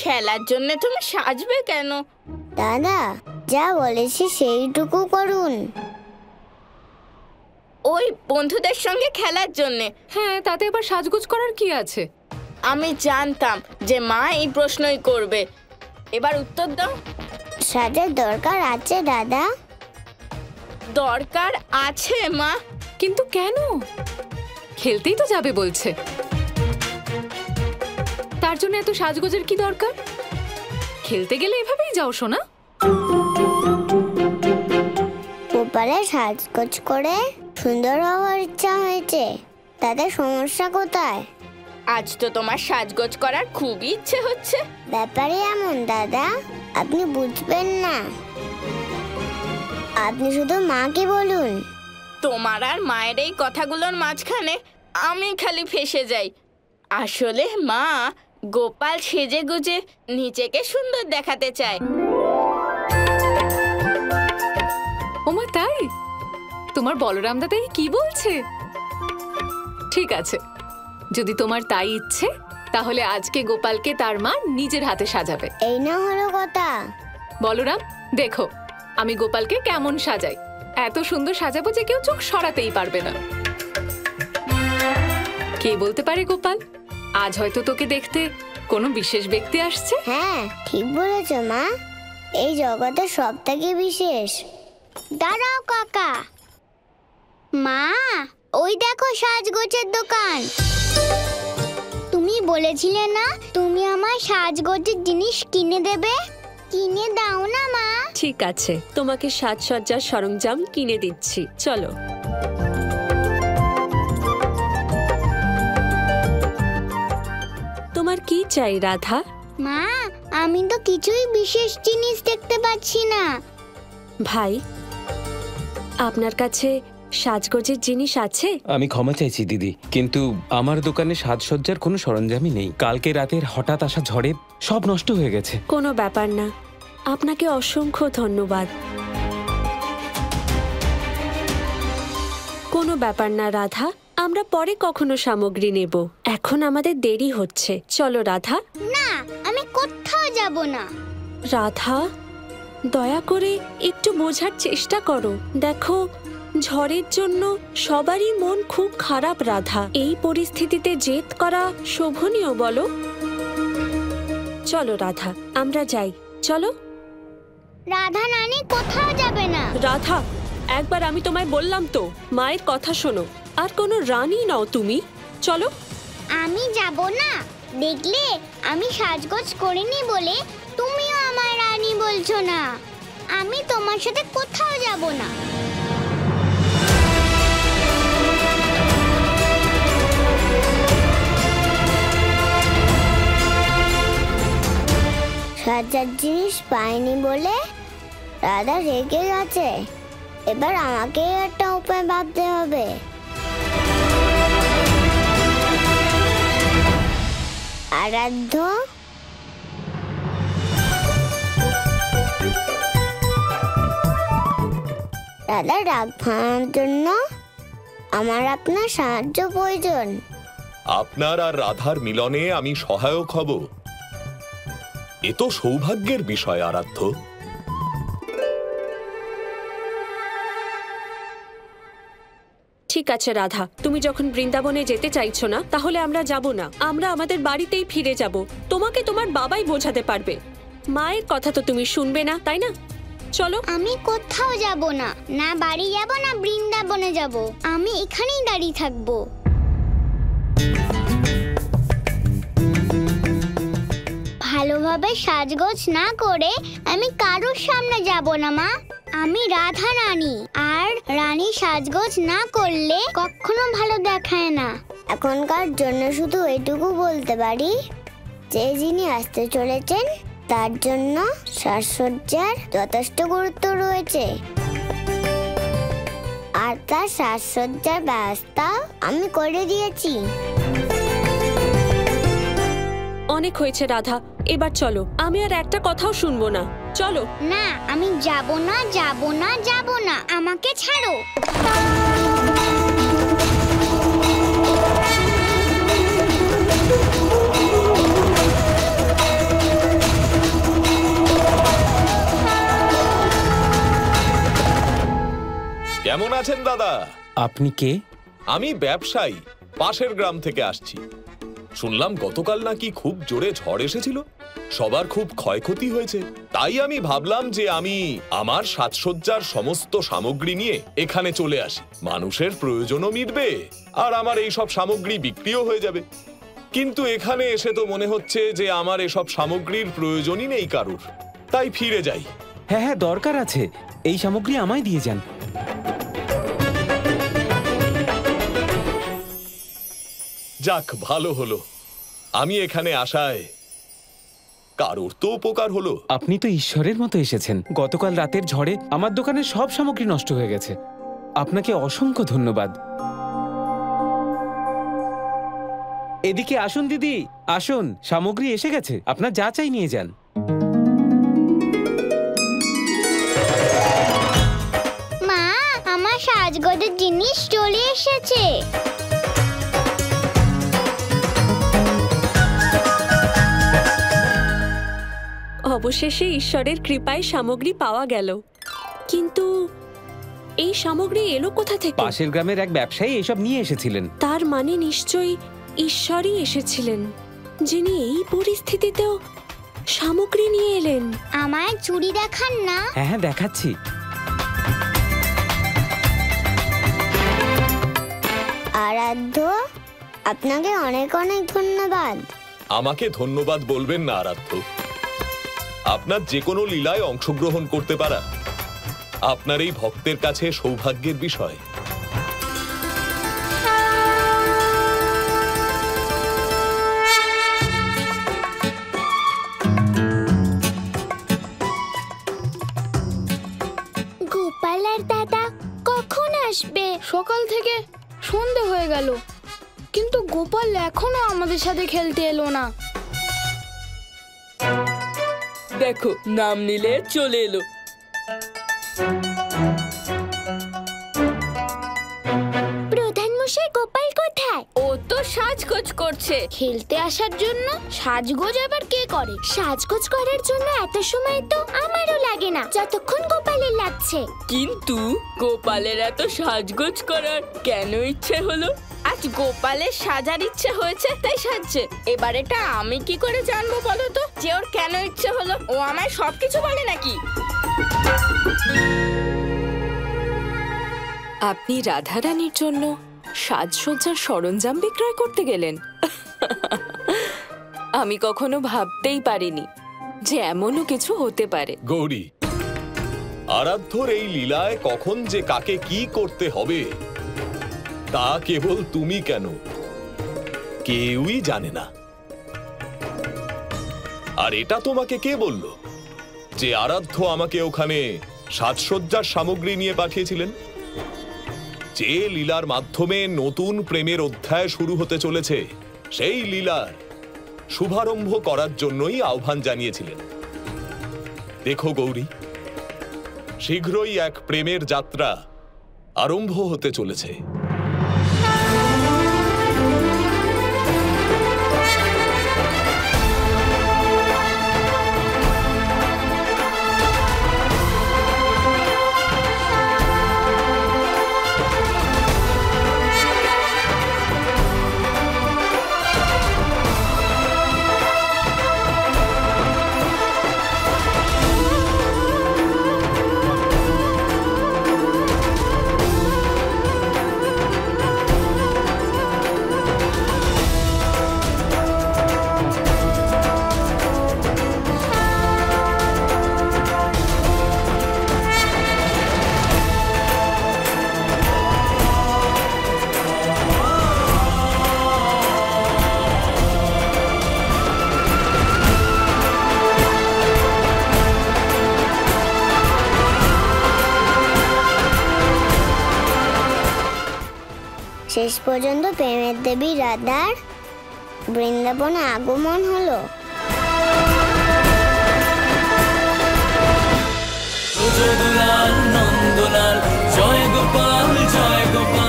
খেলার জন্য তুমি সাজবে কেন? দাদা যা বলেছি সেইটুকু করুন। ওই বন্ধুদের সঙ্গে খেলার জন্য। হ্যাঁ, তাতে আবার সাজগোজ করার কি আছে? আমি জানতাম যে মা এই প্রশ্নই করবে। এবার উত্তর দাও। সাজার দরকার আছে দাদা। দরকার আছে মা। কিন্তু কেন? খেলতেই তো যাবে বলছে, তার জন্য এত সাজগোজের কি দরকার? খেলতে গেলে এভাবেই যাও সোনা। গোপালের সাজগোজ করে সুন্দর হওয়ার ইচ্ছা হয়েছে, তাতে সমস্যা কোথায়? আজ তো তোমার সাজগোজ করার খুবই ইচ্ছে হচ্ছে। ব্যাপারে এমন দাদা, আপনি বুঝবেন না। আপনি শুধু মাকে বলুন। তোমার আর মায়ের এই কথাগুলোর মাঝখানে আমি খালি ফেসে যাই। আসলে মা গোপাল সেজে গুজে নিজেকে সুন্দর দেখাতে চায়। ওমা তাই? তোমার বলরাম দাদাই কি বলছে? ঠিক আছে, যদি তোমার তাই ইচ্ছে তাহলে আজকে গোপালকে তার মা নিজের হাতে সাজাবে। এই না হলো কথা। বলরাম দেখো আমি গোপালকে কেমন সাজাই। এত সুন্দর সাজাবো যে কেউ চোখ সরাতেই পারবে না। কে বলতে পারে গোপাল, আজ হয়তো তোকে দেখতে কোনো বিশেষ ব্যক্তি আসছে। হ্যাঁ ঠিক বলেছ মা, এই জগতে সব থেকে বিশেষ। দাঁড়াও কাকা। মা ওই দেখো সাজগোজের দোকান। তুমি বলেছিলে না তুমি আমার সাজগোজের জিনিস কিনে দেবে, কিনে দাও না মা। ঠিক আছে, তোমাকে সাজসজ্জার সরঞ্জাম কিনে দিচ্ছি, চলো। তোমার কি চাই রাধা? মা আমি তো কিছুই বিশেষ জিনিস দেখতে পাচ্ছি না। ভাই আপনার কাছে সাজগোজের জিনিস আছে? আমি ক্ষমা চাইছি দিদি, কিন্তু আমার দোকানে সাজসজ্জার কোনো সরঞ্জামই নেই। কালকে রাতের হঠাৎ আসা ঝড়ে সব নষ্ট হয়ে গেছে। কোনো ব্যাপার না, আপনাকে অসংখ্য ধন্যবাদ। কোনো ব্যাপার না রাধা, আমরা পরে কখনো সামগ্রী নেব। এখন আমাদের দেরি হচ্ছে, চলো রাধা। না আমি কোথাও যাব না। রাধা দয়া করে একটু বোঝার চেষ্টা করো। দেখো ঝড়ের জন্য সবারই মন খুব খারাপ রাধা। এই পরিস্থিতিতে জেদ করা শোভনীয় বলো? চলো রাধা আমরা যাই, চলো। রাধা নানি কোথাও যাবে না। রাধা একবার আমি তোমায় বললাম তো, মায়ের কথা শোনো। আর কোনো রানী নাও তুমি, চলো। আমি যাব না। দেখলে আমি সাজগোজ করিনি বলে তুমিও আমার রানী বলছো না। আমি তোমার সাথে কোথাও যাব না। সাজার জিনিস পাইনি বলে রাধা রেগে গেছে। এবার আমাকেই একটা উপায় ভাবতে হবে। আরাধ্য রাধা রাগ ভাঙানোর জন্য আমার আপনার সাহায্য প্রয়োজন। আপনার আর রাধার মিলনে আমি সহায়ক হব। এ তো সৌভাগ্যের বিষয় আরাধ্য। ঠিক আছে রাধা, তুমি যখন বৃন্দাবনে যেতে চাইছো না তাহলে আমরা যাব না। আমরা আমাদের বাড়িতেই ফিরে যাব। তোমাকে তোমার বাবাই বোঝাতে পারবে। মায়ের কথা তো তুমি শুনবে না, তাই না? চলো। আমি কোথাও যাব না, না বাড়ি যাব না বৃন্দাবনে যাব। আমি এখানেই দাঁড়িয়ে থাকবো। ভালোভাবে সাজগোজ না করে আমি কারোর সামনে যাব না মা। আমি রাধা রানী, আর রানী সাজগোজ না করলে কখনো ভালো দেখায় না। এখনকার জন্য শুধু এটুকু বলতে পারি, যে যিনি আসতে চলেছেন তার জন্য সাজসজ্জার যথেষ্ট গুরুত্ব রয়েছে, আর তার সাজসজ্জার ব্যবস্থা আমি করে দিয়েছি। অনেক হয়েছে রাধা, এবার চলো। আমি আর একটা কথাও শুনবো না, চলো। না আমি যাব না, যাব না, যাব না। আমাকে ছাড়ো। কেমন আছেন দাদা? আপনি কে? আমি ব্যবসায়ী, পাশের গ্রাম থেকে আসছি। শুনলাম গতকাল নাকি খুব জোরে ঝড় এসেছিল, সবার খুব ক্ষয়ক্ষতি হয়েছে। তাই আমি ভাবলাম যে আমি আমার সাজসজ্জার সমস্ত সামগ্রী নিয়ে এখানে চলে আসি। মানুষের প্রয়োজনও মিটবে আর আমার এই সব সামগ্রী বিক্রিও হয়ে যাবে। কিন্তু এখানে এসে তো মনে হচ্ছে যে আমার এসব সামগ্রীর প্রয়োজনই নেই কারুর, তাই ফিরে যাই। হ্যাঁ হ্যাঁ, দরকার আছে, এই সামগ্রী আমায় দিয়ে যান। যাক, ভালো হলো আমি এখানে আসায় কারোর তো উপকার হলো। আপনি তো ঈশ্বরের মতো এসেছেন। গতকাল রাতের ঝড়ে আমার দোকানের সব সামগ্রী নষ্ট হয়ে গেছে। আপনাকে অসংখ্য ধন্যবাদ। এদিকে আসুন দিদি, আসুন, সামগ্রী এসে গেছে, আপনার যা চাই নিয়ে যান। মা, আমার সাজগোজের জিনিস চলে এসেছে। অবশেষে ঈশ্বরের কৃপায় সামগ্রী পাওয়া গেল। কিন্তু এই সামগ্রী এলো কোথা থেকে? পাশের গ্রামের এক ব্যবসায়ী এসব নিয়ে এসেছিলেন। তার মানে নিশ্চয়ই ঈশ্বরই এসেছিলেন, যিনি এই পরিস্থিতিতেও সামগ্রী নিয়ে এলেন। আমায় চুড়ি দেখান না। হ্যাঁ হ্যাঁ, দেখাচ্ছি। আরাধ্য, আপনাকে অনেক অনেক ধন্যবাদ। আমাকে ধন্যবাদ বলবেন না আরাধ্য। আপনার যে কোনো লীলায় অংশগ্রহণ করতে পারা আপনার এই ভক্তের কাছে সৌভাগ্যের বিষয়। গোপাল আর দাদা কখন আসবে? সকাল থেকে সন্ধে হয়ে গেল, কিন্তু গোপাল এখনো আমাদের সাথে খেলতে এলো না। দেখো, নাম নিলে চলে এলো। প্রধান মশাই, গোপাল কোথায়? ও তো সাজগোজ করছে। খেলতে আসার জন্য সাজগোজ আবার কে করে? সাজগোজ করার জন্য এত সময় তো আমারও লাগে না, যতক্ষণ গোপালের লাগছে। কিন্তু গোপালের এত সাজগোজ করার কেন ইচ্ছে হলো? আজ গোপালের সাজার ইচ্ছে হয়েছে তাই সাজছে। এবার এটা আমি কি করে জানবো বলো তো যে ওর কেন ইচ্ছে হলো? ও আমায় সবকিছু বলে নাকি? আপনি রাধারানীর জন্য সাজসজ্জার সরঞ্জাম বিক্রয় করতে গেলেন? আমি কখনো ভাবতেই পারিনি যে এমনও কিছু হতে পারে। গৌরী, আরাধ্যর এই লীলায় কখন যে কাকে কি করতে হবে তা কেবল তুমি কেন, কেউই জানে না। আর এটা তোমাকে কে বলল যে আরাধ্য আমাকে ওখানে সাজসজ্জার সামগ্রী নিয়ে পাঠিয়েছিলেন? যে লীলার মাধ্যমে নতুন প্রেমের অধ্যায় শুরু হতে চলেছে, সেই লীলার শুভারম্ভ করার জন্যই আহ্বান জানিয়েছিলেন। দেখো গৌরী, শীঘ্রই এক প্রেমের যাত্রা আরম্ভ হতে চলেছে। শেষ পর্যন্ত প্রেমের দেবী রাধার বৃন্দাবনে আগমন হলো। নন্দলাল জয় গোপাল জয় গোপাল।